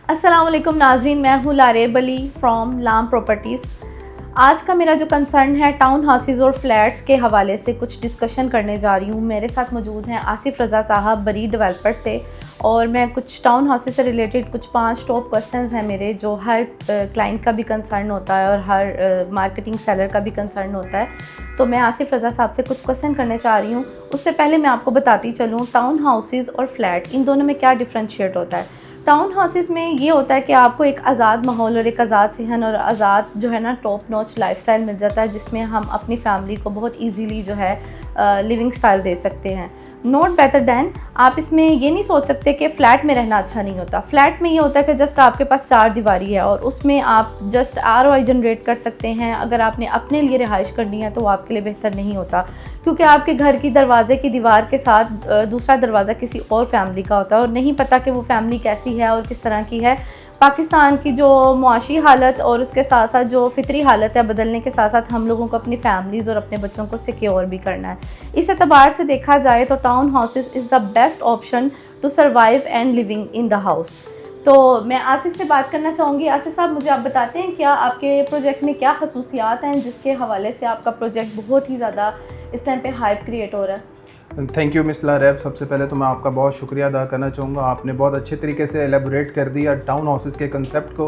अस्सलाम वालेकुम नाज़रीन, मैं हूँ लारेब अली फ्रॉम लाम प्रॉपर्टीज़। आज का मेरा जो कंसर्न है टाउन हाउसेज़ और फ्लैट्स के हवाले से कुछ डिस्कशन करने जा रही हूँ। मेरे साथ मौजूद हैं आसिफ रज़ा साहब बरी डेवलपर से, और मैं कुछ टाउन हाउसेज़ से रिलेटेड कुछ 5 टॉप क्वेश्चंस हैं मेरे, जो हर क्लाइंट का भी कंसर्न होता है और हर मार्केटिंग सेलर का भी कंसर्न होता है। तो मैं आसिफ रज़ा साहब से कुछ क्वेश्चन करने चाह रही हूँ। उससे पहले मैं आपको बताती चलूँ टाउन हाउसेज़ और फ्लैट इन दोनों में क्या डिफ्रेंशिएट होता है। टाउन हाउसेस में ये होता है कि आपको एक आज़ाद माहौल और एक आज़ाद सहन और आज़ाद जो है ना टॉप नॉच लाइफस्टाइल मिल जाता है, जिसमें हम अपनी फैमिली को बहुत इजीली जो है लिविंग स्टाइल दे सकते हैं। नॉट बेटर दैन, आप इसमें ये नहीं सोच सकते कि फ़्लैट में रहना अच्छा नहीं होता। फ्लैट में ये होता है कि जस्ट आपके पास 4 दीवारी है और उसमें आप जस्ट ROI जनरेट कर सकते हैं। अगर आपने अपने लिए रिहाइश करनी है तो वो आपके लिए बेहतर नहीं होता, क्योंकि आपके घर की दरवाजे की दीवार के साथ दूसरा दरवाज़ा किसी और फैमिली का होता है और नहीं पता कि वो फैमिली कैसी है और किस तरह की है। पाकिस्तान की जो मुआशी हालत और उसके साथ साथ जो फितरी हालत है बदलने के साथ साथ हम लोगों को अपनी फैमिलीज़ और अपने बच्चों को सिक्योर भी करना है। इस एतबार से देखा जाए तो town houses is the best option to survive and living in the house. तो मैं आसिफ से बात करना चाहूँगी। आसिफ साहब, मुझे आप बताते हैं क्या आपके प्रोजेक्ट में क्या खसूसियात हैं जिसके हवाले से आपका प्रोजेक्ट बहुत ही ज़्यादा इस टाइम पे हाइप क्रिएट हो रहा है? Thank you miss Laraib. सबसे पहले तो मैं आपका बहुत शुक्रिया अदा करना चाहूँगा। आपने बहुत अच्छे तरीके से एलेबोरेट कर दिया टाउन हाउसेस के कंसेप्ट को।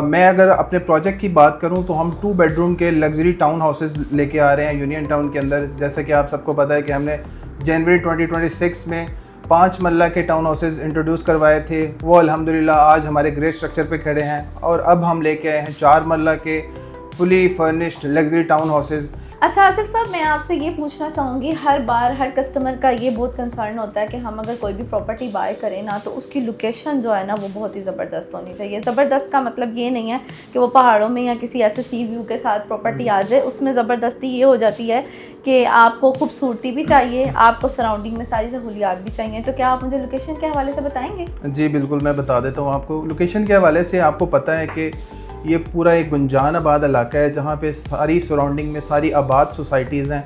मैं अगर अपने प्रोजेक्ट की बात करूं तो हम 2 बेडरूम के लग्जरी टाउन हाउसेस लेके आ रहे हैं यूनियन टाउन के अंदर। जैसे कि आप सबको पता है कि हमने जनवरी 2026 में 5 मरला के टाउन हाउसेस इंट्रोड्यूस करवाए थे। वो अल्हम्दुलिल्लाह आज हमारे ग्रे स्ट्रक्चर पे खड़े हैं और अब हम लेके आए हैं 4 मरला के fully furnished luxury town houses. अच्छा आसिफ साहब, मैं आपसे ये पूछना चाहूँगी, हर बार हर कस्टमर का ये बहुत कंसर्न होता है कि हम अगर कोई भी प्रॉपर्टी बाय करें ना तो उसकी लोकेशन जो है ना वो बहुत ही ज़बरदस्त होनी चाहिए। ज़बरदस्त का मतलब ये नहीं है कि वो पहाड़ों में या किसी ऐसे सी व्यू के साथ प्रॉपर्टी आ जाए। उसमें ज़बरदस्ती ये हो जाती है कि आपको खूबसूरती भी चाहिए, आपको सराउंडिंग में सारी सहूलियात भी चाहिए। तो क्या आप मुझे लोकेशन के हवाले से बताएँगे? जी बिल्कुल, मैं बता देता हूँ आपको। लोकेशन के हवाले से आपको पता है कि ये पूरा एक गुंजान आबाद इलाका है जहाँ पे सारी सराउंडिंग में सारी आबाद सोसाइटीज़ हैं।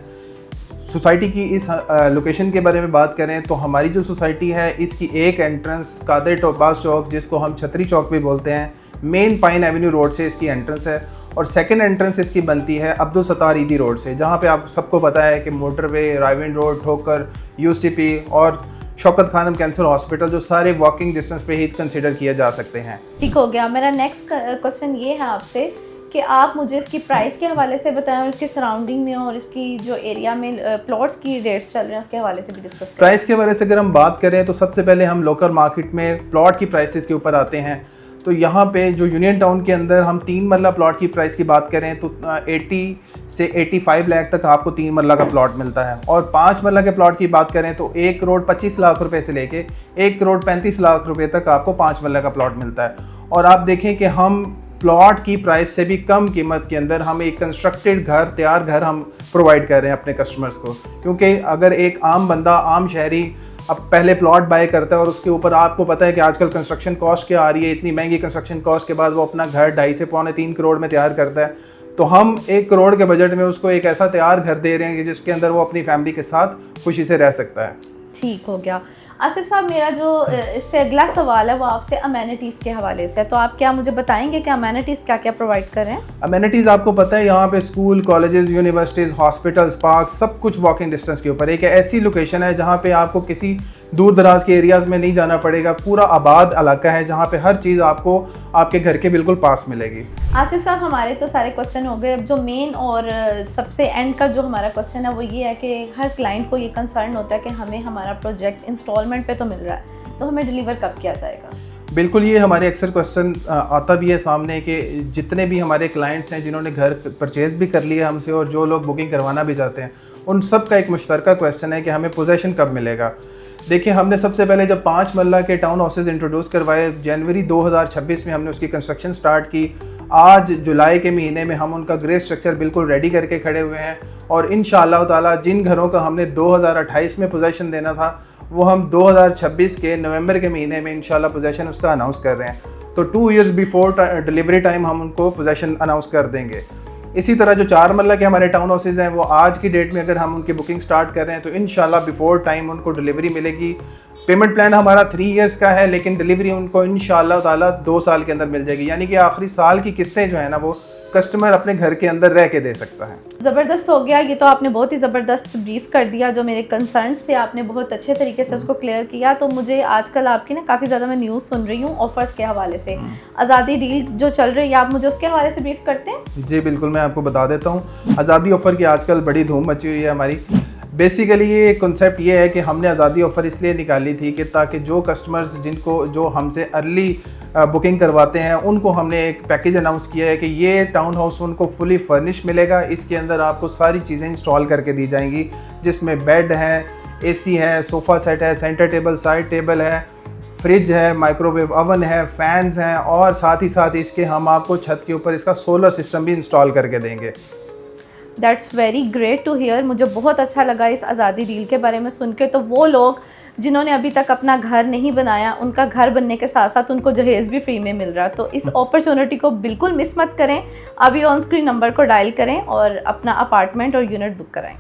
सोसाइटी की इस लोकेशन के बारे में बात करें तो हमारी जो सोसाइटी है इसकी एक एंट्रेंस कादर टोपास चौक, जिसको हम छतरी चौक भी बोलते हैं, मेन पाइन एवेन्यू रोड से इसकी एंट्रेंस है। और सेकंड एंट्रेंस इसकी बनती है अब्दुल सत्तार ईदी रोड से, जहाँ पे आप सबको पता है कि मोटरवे, रायविंड रोड, ठोकर, UCP और शौकत खानम कैंसर हॉस्पिटल जो सारे वॉकिंग डिस्टेंस पे ही कंसिडर किया जा सकते हैं। ठीक हो गया। मेरा नेक्स्ट क्वेश्चन ये है आपसे कि आप मुझे इसकी प्राइस के हवाले से बताएं और इसके सराउंडिंग में और इसकी जो एरिया में प्लॉट्स की रेट्स चल रहे हैं उसके हवाले से भी डिस्कस करें। प्राइस के हवाले से अगर हम बात करें तो सबसे पहले हम लोकल मार्केट में प्लॉट की प्राइसेस के ऊपर आते हैं। तो यहाँ पे जो यूनियन टाउन के अंदर हम 3 मरला प्लॉट की प्राइस की बात करें तो 80 से 85 लाख तक आपको 3 मरला का प्लॉट मिलता है। और 5 मरला के प्लॉट की बात करें तो 1 करोड़ 25 लाख रुपए से लेके 1 करोड़ 35 लाख रुपए तक आपको 5 मरला का प्लॉट मिलता है। और आप देखें कि हम प्लॉट की प्राइस से भी कम कीमत के अंदर हम एक कंस्ट्रक्टेड घर, तैयार घर हम प्रोवाइड कर रहे हैं अपने कस्टमर्स को। क्योंकि अगर एक आम बंदा, आम शहरी अब पहले प्लॉट बाय करता है और उसके ऊपर आपको पता है कि आजकल कंस्ट्रक्शन कॉस्ट क्या आ रही है, इतनी महंगी कंस्ट्रक्शन कॉस्ट के बाद वो अपना घर 2.5 से पौने 3 करोड़ में तैयार करता है, तो हम 1 करोड़ के बजट में उसको एक ऐसा तैयार घर दे रहे हैं कि जिसके अंदर वो अपनी फैमिली के साथ खुशी से रह सकता है। ठीक हो गया। आसिफ साहब, मेरा जो इससे अगला सवाल है वो आपसे अमेनिटीज़ के हवाले से है। तो आप क्या मुझे बताएंगे कि अमेनिटीज़ क्या क्या प्रोवाइड कर रहे हैं? अमेनिटीज़ आपको पता है यहाँ पे school, colleges, universities, hospitals, park सब कुछ वॉकिंग डिस्टेंस के ऊपर। एक ऐसी लोकेशन है जहाँ पे आपको किसी दूर दराज के एरियाज़ में नहीं जाना पड़ेगा। पूरा आबाद इलाका है जहाँ पे हर चीज़ आपको आपके घर के बिल्कुल पास मिलेगी। आसिफ साहब, हमारे तो सारे क्वेश्चन हो गए। अब जो मेन और सबसे एंड का जो हमारा क्वेश्चन है वो ये है कि हर क्लाइंट को ये कंसर्न होता है कि हमें हमारा प्रोजेक्ट इंस्टॉलमेंट पे तो मिल रहा है, तो हमें डिलीवर कब किया जाएगा? बिल्कुल, ये हमारे अक्सर क्वेश्चन आता भी है सामने कि जितने भी हमारे क्लाइंट्स हैं जिन्होंने घर परचेज़ भी कर लिया हमसे और जो लोग बुकिंग करवाना भी चाहते हैं, उन सब का एक मुश्तरका क्वेश्चन है कि हमें पोजेसन कब मिलेगा। देखिए, हमने सबसे पहले जब 5 मरला के टाउन हाउसेज इंट्रोड्यूस करवाए जनवरी 2026 में हमने उसकी कंस्ट्रक्शन स्टार्ट की। आज जुलाई के महीने में हम उनका ग्रे स्ट्रक्चर बिल्कुल रेडी करके खड़े हुए हैं और इंशाअल्लाह ताला जिन घरों का हमने 2028 में पोजेसन देना था वो हम 2026 के नवंबर के महीने में इंशाल्लाह पोजेसन उसका अनाउंस कर रहे हैं। तो 2 ईयर्स बिफोर डिलीवरी टाइम हम उनको पोजेसन अनाउंस कर देंगे। इसी तरह जो 4 मरला के हमारे टाउन हाउसेज हैं वो आज की डेट में अगर हम उनकी बुकिंग स्टार्ट कर रहे हैं तो इंशाल्लाह बिफोर टाइम उनको डिलीवरी मिलेगी। पेमेंट प्लान हमारा 3 इयर्स का है, लेकिन डिलीवरी उनको इंशाअल्लाह ताला 2 साल के अंदर मिल जाएगी, यानी कि आखिरी साल की किस्तें जो है ना वो कस्टमर अपने घर के अंदर रह के दे सकता है। ज़बरदस्त हो गया, ये तो आपने बहुत ही ज़बरदस्त ब्रीफ कर दिया। जो मेरे कंसर्न्स थे आपने बहुत अच्छे तरीके से उसको क्लियर किया। तो मुझे आजकल आपकी ना काफ़ी ज़्यादा मैं न्यूज़ सुन रही हूँ ऑफ़र्स के हवाले से, आज़ादी डील जो चल रही है, आप मुझे उसके हवाले से ब्रीफ करते हैं? जी बिल्कुल, मैं आपको बता देता हूँ। आज़ादी ऑफ़र की आजकल बड़ी धूम मची हुई है हमारी। बेसिकली ये कॉन्सेप्ट ये है कि हमने आज़ादी ऑफ़र इसलिए निकाली थी कि ताकि जो कस्टमर्स जो हमसे अर्ली बुकिंग करवाते हैं उनको हमने एक पैकेज अनाउंस किया है कि ये टाउन हाउस उनको फुली फर्निश मिलेगा। इसके अंदर आपको सारी चीज़ें इंस्टॉल करके दी जाएंगी, जिसमें बेड है, एसी है, सोफ़ा सेट है, सेंटर टेबल, साइड टेबल है, फ्रिज है, माइक्रोवेव ओवन है, फैंस हैं, और साथ ही साथ इसके हम आपको छत के ऊपर इसका सोलर सिस्टम भी इंस्टॉल करके देंगे। That's very great to hear. मुझे बहुत अच्छा लगा इस आज़ादी डील के बारे में सुन के। तो वो लोग जिन्होंने अभी तक अपना घर नहीं बनाया, उनका घर बनने के साथ साथ उनको जहेज़ भी फ्री में मिल रहा है। तो इस अपॉर्चुनिटी को बिल्कुल मिस मत करें। अभी ऑन स्क्रीन नंबर को डायल करें और अपना अपार्टमेंट और यूनिट बुक कराएं।